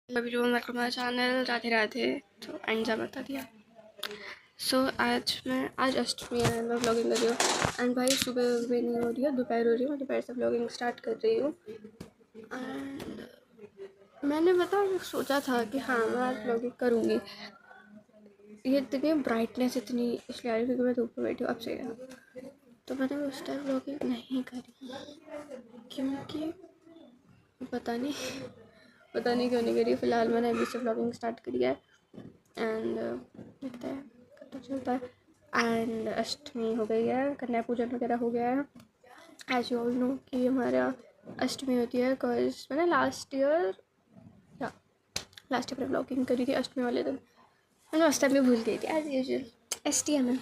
अभी जो मेरे को मेरा चैनल राधे राधे तो एंड बता दिया। आज अष्टमी है, मैं व्लॉगिंग कर रही हूँ। एंड भाई सुबह भी नहीं हो रही है, दोपहर हो रही है, मैं दोपहर से व्लॉगिंग स्टार्ट कर रही हूँ। एंड मैंने सोचा था कि हाँ मैं आज व्लॉगिंग करूँगी। ये इतनी ब्राइटनेस इतनी इसलिए आ रही क्योंकि मैं धूप में बैठी हूँ अब से, तो मैंने उस टाइम व्लॉगिंग नहीं करी क्योंकि पता नहीं क्यों नहीं करी। फ़िलहाल मैंने अभी से व्लॉगिंग स्टार्ट करी है एंड देखते हैं कब तक चलता है। एंड अष्टमी हो गई है, कन्या पूजन वगैरह हो गया है। एज यू ऑल नो कि हमारा अष्टमी होती है बिकॉज मैंने लास्ट ईयर मैंने व्लॉगिंग करी थी अष्टमी वाले दिन। मैंने उस टाइम में भूल गई थी as usual STM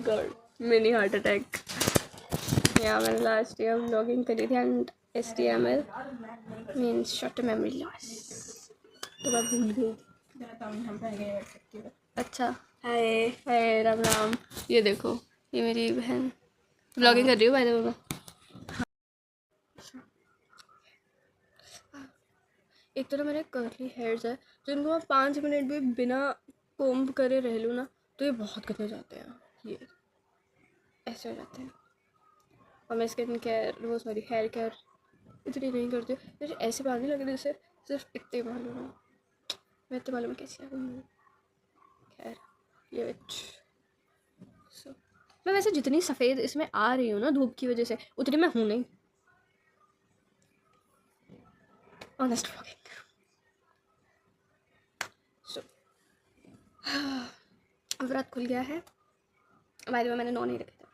girl mini heart attack. या मैंने लास्ट ईयर व्लॉगिंग करी थी and STML means short memory loss, तो मैं भूल गई। अच्छा हाय हाय राम राम। ये देखो ये मेरी बहन व्लॉगिंग कर रही हूँ भाई मैं। एक तो ना मेरे कर्ली हेयर्स है जिनको मैं 5 मिनट भी बिना कोम्ब करे रह लूँ ना तो ये बहुत कटे जाते हैं, ये ऐसे हो जाते हैं। और मैं स्किन केयर वो सॉरी हेयर केयर इतनी नहीं करती हूँ, मुझे ऐसे बाल नहीं लगे जैसे सिर्फ इतने बाल हो। मैं इतने बालों में कैसे आ गई हूँ। खैर ये सो मैं वैसे जितनी सफ़ेद इसमें आ रही हूँ ना धूप की वजह से उतनी मैं हूँ नहीं। Honest vlogging. सो व्रत खुल गया है। बाय द वे मैंने 9 नहीं रखे थे,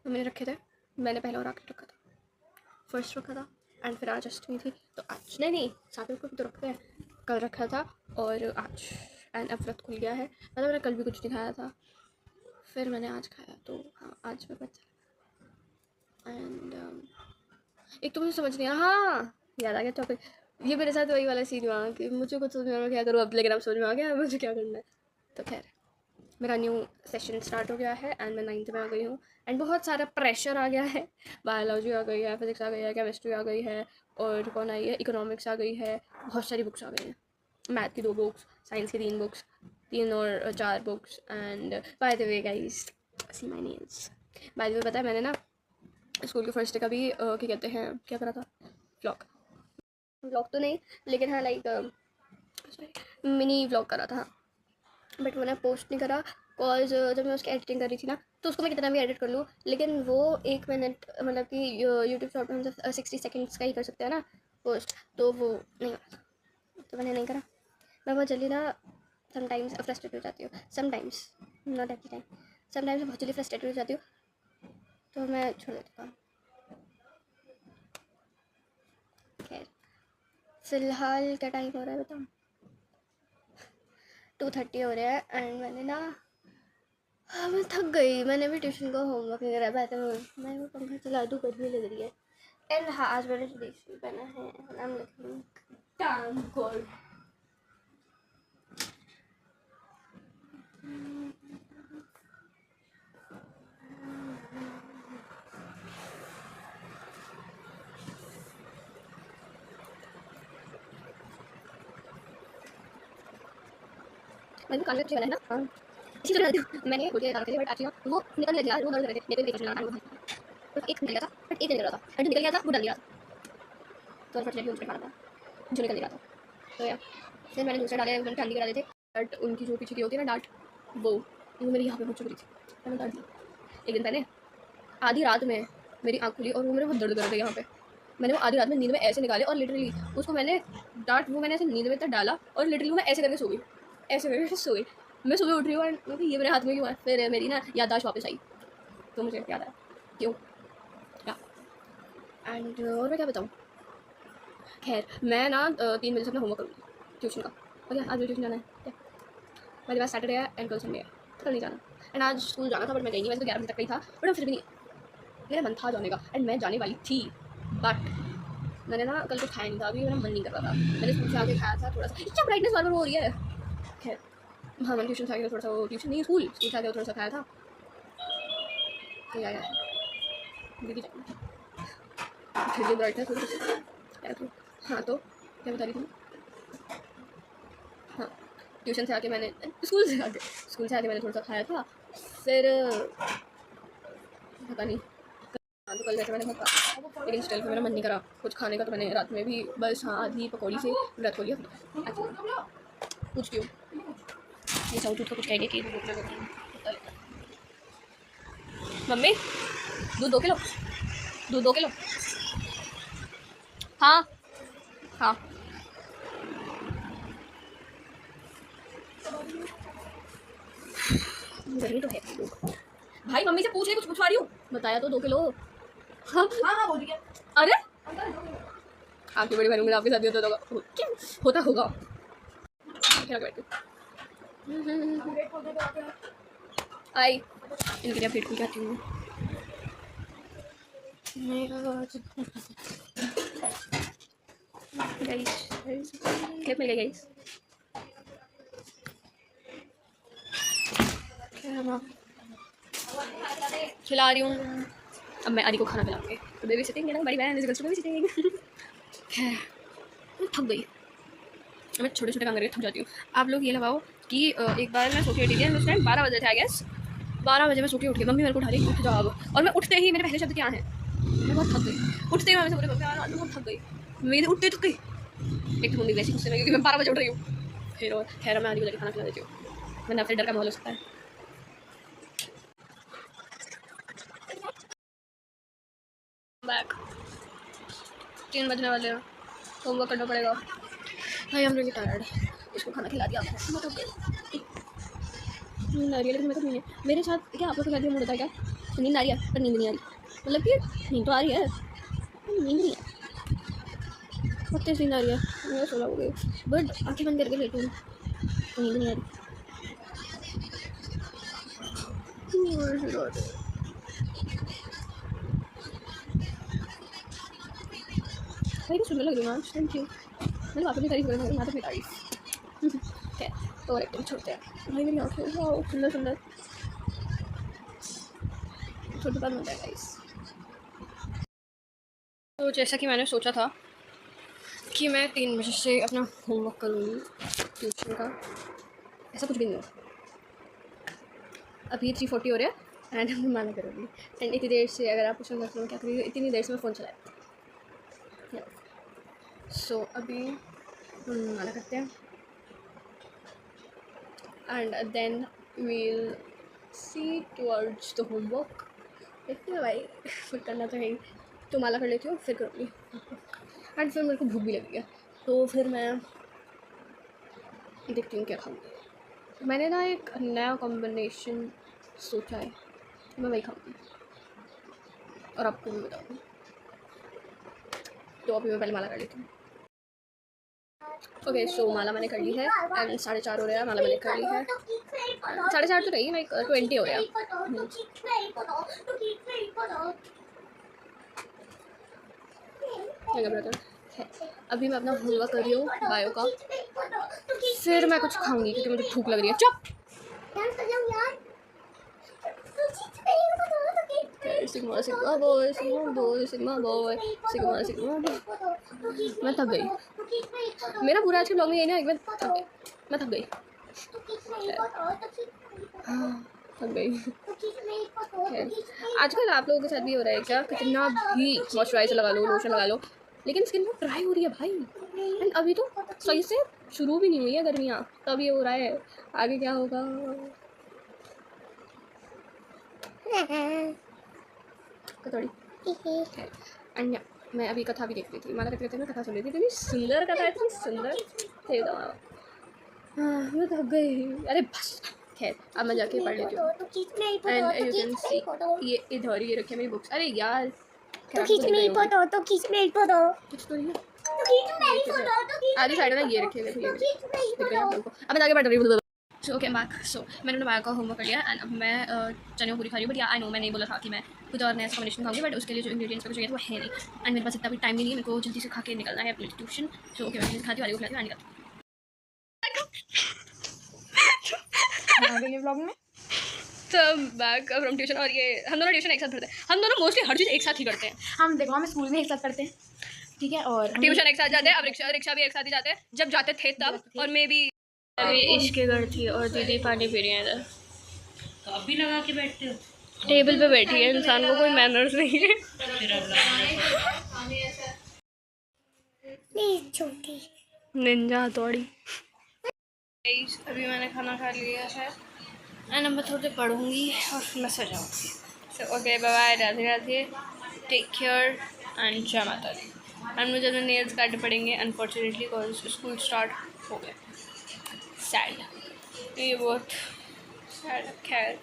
तो मैंने रखे थे, मैंने पहला और आखिर रखा था, फर्स्ट रखा था। एंड फिर आज अष्टमी थी तो आज नहीं 7 को भी तो रखते हैं, कल रखा था और आज। एंड अब व्रत खुल गया है, मतलब मैंने कल भी कुछ नहीं खाया था, फिर मैंने आज खाया तो हाँ आज मैं बचा। एंड एक तो मुझे समझ नहीं आया, हाँ याद आ गया टॉपिक। ये मेरे साथ वही वाला सीन हुआ कि मुझे कुछ समझ में आ रहा क्या करूँ अब, लेकिन अब समझ में आ गया मुझे क्या करना है। तो खैर मेरा न्यू सेशन स्टार्ट हो गया है एंड मैं 9th में आ गई हूँ एंड बहुत सारा प्रेशर आ गया है। बायोलॉजी आ गई है, फिजिक्स आ गई है, केमिस्ट्री आ गई है और कौन आई है, इकोनॉमिक्स आ गई है, बहुत सारी बुक्स आ गई हैं। मैथ की 2 बुक्स, साइंस की 3 बुक्स, 3 और 4 books. And by the way guys see my nails. By the way पता है मैंने ना स्कूल के फर्स्ट डे का भी क्या कहते हैं क्या करा था, व्लॉग तो नहीं लेकिन हाँ लाइक मिनी व्लॉग करा था, बट मैंने पोस्ट नहीं करा बिकॉज जब मैं उसकी एडिटिंग कर रही थी ना तो उसको मैं कितना भी एडिट कर लूँ लेकिन वो 1 मिनट मतलब कि यूट्यूब शॉर्ट में हम 60 सेकेंड्स का ही कर सकते हैं ना पोस्ट, तो वो नहीं हो रहा, तो मैंने नहीं करा। मैं बहुत जल्दी ना समटाइम्स फ्रस्ट्रेट हो जाती हूँ, sometimes not every time, sometimes बहुत जल्दी फ्रस्ट्रेटेड हो जाती हूँ तो मैं छोड़ देती हूँ। खैर फिलहाल क्या टाइम हो रहा है बताओ, 2:30 हो रहा है एंड मैंने ना हाँ मैं थक गई, मैंने भी ट्यूशन का होमवर्क वगैरह बैठे मैं वो पंखा चला दूँ गर्मी लग रही है। एंड हाँ आज मैंने ट्रेडिशनल पहना है, I am looking damn good. मैंने कान में अच्छे वाला है ना, हाँ इसी तरह मैंने खुद के डाल के बट एक्चुअली वो निकल गया, वो डर रहे थे मेरे को देखना है तो एक निकल गया था बट एक निकल रहा था एंड निकल गया था वो डल गया तो अनफॉर्चुनेटली उसमें खाना था जो निकल गया था। तो यार फिर मैंने दूसरा डाले, मैंने ठंडी करा देते बट उनकी जो पीछे की होती है ना डांट वो मेरी यहाँ पे मुझ चुकी थी, मैंने डांट दी। एक दिन पहले आधी रात में मेरी आँख खुली और वो मेरे बहुत दर्द कर रहे थे यहाँ पे, मैंने वो आधी रात में नींद में ऐसे निकाले और लिटरली उसको मैंने डांट वो मैंने ऐसे नींद में तक डाला और लिटरली मैं ऐसे करके सो गई, ऐसे करके सो गई। मैं सुबह उठ रही हूँ एंड ये मेरे हाथ में क्यों है, फिर मेरी ना याददाश्त वापस आई तो मुझे याद आया क्यों क्या। एंड और मैं क्या बताऊँ, खैर मैं ना 3 बजे से अपना होमवर्क करूँगी ट्यूशन का। ओके आज मुझे ट्यूशन जाना है क्या, मेरे पास सैटरडे है एंड कल संडे है, कल नहीं जाना एंड आज स्कूल जाना था बट मैं गई नहीं, वैसे तो 11 बजे तक ही था बट मैं फिर भी नहीं, मेरा मन था जाने का एंड मैं जाने वाली थी बट मैंने ना कल कुछ खाया नहीं था, अभी मेरा मन नहीं कर रहा था, मैंने स्कूल से आके खाया था थोड़ा सा, क्या ब्राइटनेस बार बार हो रही है। खैर हाँ मैंने ट्यूशन से आके थोड़ा सा, वो ट्यूशन नहीं स्कूल से आके थोड़ा सा खाया था तो यार दीदी ब्राइटनेस हो रही है। हाँ तो क्या बता रही थी? हाँ, ट्यूशन से आके मैंने स्कूल से आके मैंने थोड़ा सा खाया था, फिर पता नहीं। हाँ तो कल वैसे मैंने बहुत खाया, लेकिन स्टिल मेरा मन नहीं करा कुछ खाने का, तो मैंने रात में भी बस हाँ आधी पकौड़ी से व्रत हो लिया। पूछती हूँ ये साउथ का कुछ कहेंगे कि मम्मी दूध 2 किलो, दूध 2 किलो। हाँ हाँ गर्मी तो है भाई, मम्मी से पूछ ले, कुछ पूछवा रही हूँ। बताया तो 2 किलो। हाँ हाँ बोल रही है। अरे आपकी बड़ी बहन आपके साथ होता होगा। आई इनके लिए पेट खुल जाती हूँ। क्लिप मिल गई गाइस। खिला रही हूँ अब मैं आदि को खाना खिलाऊंगी, तो बेबी सिटिंग है ना, बड़ी बहन इज बेबी सिटिंग। थक गई मैं, छोटे छोटे काम करके थक जाती हूँ। आप लोग ये लगाओ कि एक बार मैं सो के उठी थी, उस टाइम 12 बजे थे आई गेस, 12 बजे मैं सो के उठ गई, मम्मी मेरे को उठा रही उठ जाओ अब, और मैं उठते ही मेरे पहले शब्द क्या है, मैं बहुत थक गई। उठते ही मैं बोले बहुत थक गई, मेरे उठते थक गई। एक तो मम्मी वैसे गुस्से में क्योंकि मैं 12 बजे उठ रही हूँ। फिर और खैर मैं आदि को जाके खाना खिला देती हूँ, वरना फिर डर का माहौल हो सकता है। बैक 3 बजने वाले हैं, होमवर्क करना पड़ेगा। भाई हम रियली टायर्ड, इसको खाना खिला दिया आपको, मैं तो नींद आ रही है, लेकिन मेरे को नहीं है। मेरे साथ क्या आप लोग का मूड होता है क्या? नींद आ रही है पर नींद नहीं आ रही, मतलब कि नींद तो आ रही है, नींद नहीं है, बहुत तेज नींद आ रही है। मैं सो रहा बट आँखें बंद करके लेटी हूँ, नींद नहीं आ रही। भाई तो सुंदर लग रही है आज, थैंक यू। मैंने वापस भी तारीफ करी, यहाँ तक भी तारीफ है तो एक छोड़ते हैं। भाई मेरी आँखें वाओ सुंदर सुंदर, छोटी बात होता है गाइस। तो जैसा कि मैंने सोचा था कि मैं 3 बजे से अपना होमवर्क करूँगी ट्यूशन का, ऐसा कुछ भी नहीं हो। अभी 3:40 हो रहा है एंड मैं माना करूँगी, एंड इतनी देर से अगर आप पूछना सकते हो क्या करिए, इतनी देर से मैं फ़ोन चलाया। सो अभी माना करते हैं and then we'll see towards the homework. देखते हैं भाई, फिर करना तो है ही, तो माला कर लेती हूँ फिर करूँगी। एंड फिर मेरे को भूख भी लगी है, तो फिर मैं देखती हूँ क्या खाऊँगी। मैंने ना एक नया कॉम्बिनेशन सोचा है, मैं वही खाऊँगी और आपको भी बताऊँगी। तो अभी मैं पहले माला कर लेती हूँ। ओके सो माला मैंने कर ली है एंड 4:30 हो रहा है, माला मैंने कर ली है। 4:30 तो नहीं, लाइक 20 हो रहा है। अभी मैं अपना होमवर्क कर रही हूँ बायो का, फिर मैं कुछ खाऊंगी क्योंकि मुझे भूख लग रही है। चुप sigma sigma boy sigma boy sigma boy sigma sigma boy. मैं थक गई, मेरा पूरा आज के ब्लॉग में यही ना, एक बार मैं थक गई, थक गई। आजकल आप लोगों के साथ भी हो रहा है क्या, कितना भी मॉइस्चराइजर लगा लो, लोशन लगा लो, लेकिन स्किन बहुत ड्राई हो रही है भाई। एंड अभी तो सही से शुरू भी नहीं हुई है गर्मियाँ, तब ये हो रहा है, आगे क्या होगा। कतौड़ी एंड मैं अभी कथा भी देख रही थी, माला करते करते मैं कथा सुन रही थी, इतनी सुंदर कथा, इतनी सुंदर थे। मैं थक गई, अरे बस खैर अब मैं जाके पढ़ लेती हूँ। एंड यू कैन सी ये इधर ये रखी है मेरी बुक्स। अरे यार तो खींच मेरी फोटो, तो खींच मेरी फोटो, कुछ तो नहीं है, तो खींच मेरी फोटो, तो खींच आधी साइड में ये रखे हुए थे, अब मैं जाके पढ़ रही हूँ। So okay back. सो मैंने अपने बायो का होमवर्क कर लिया एंड अब मैं चने पूरी खा रही हूँ, बट या आई नो मैंने बोला था कि मैं कुछ और नया कॉम्बिनेशन खाऊंगी, बट उसके लिए जो इंग्रेडिएंट्स चाहिए वो है नहीं, एंड मेरे पास इतना भी टाइम नहीं है, मेरे को जल्दी से खा के निकलना है अपनी ट्यूशन। सो ओके मैं खाती हूँ, खिलाती हूँ, ब्लॉग में तो बैक फ्रॉम ट्यूशन। और ये हम दोनों ट्यूशन एक साथ पढ़ते हैं, हम दोनों मोस्टली हर चीज़ एक साथ ही करते हैं। हम देखो हम स्कूल में एक साथ करते हैं, ठीक है। और ट्यूशन एक साथ जाते हैं, अब रिक्शा भी एक साथ ही जाते हैं, जब जाते थे तब। और मैं भी अभी इसके घर थी और दीदी पानी पी रही है इधर। तो अभी लगा के बैठते हो? टेबल पे बैठी है, इंसान को कोई मैनर्स नहीं है। नहीं छोटी निंजा हथौड़ी। अभी मैंने खाना खा लिया है एंड मैं थोड़ी देर पढ़ूंगी और फिर मैं सो जाऊँगी। So okay, bye bye, Radhe Radhe, take care and Jai Mata the. And मुझे अपने नेल्स काटने पड़ेंगे अनफॉर्चुनेटली, बिकॉज स्कूल स्टार्ट हो गए। सैड, ये बहुत सैड। खैर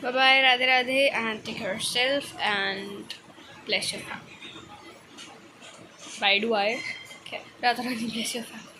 bye bye, Radhe Radhe and take care self and bless your family. Bye do I, Radhe Radhe, bless your family.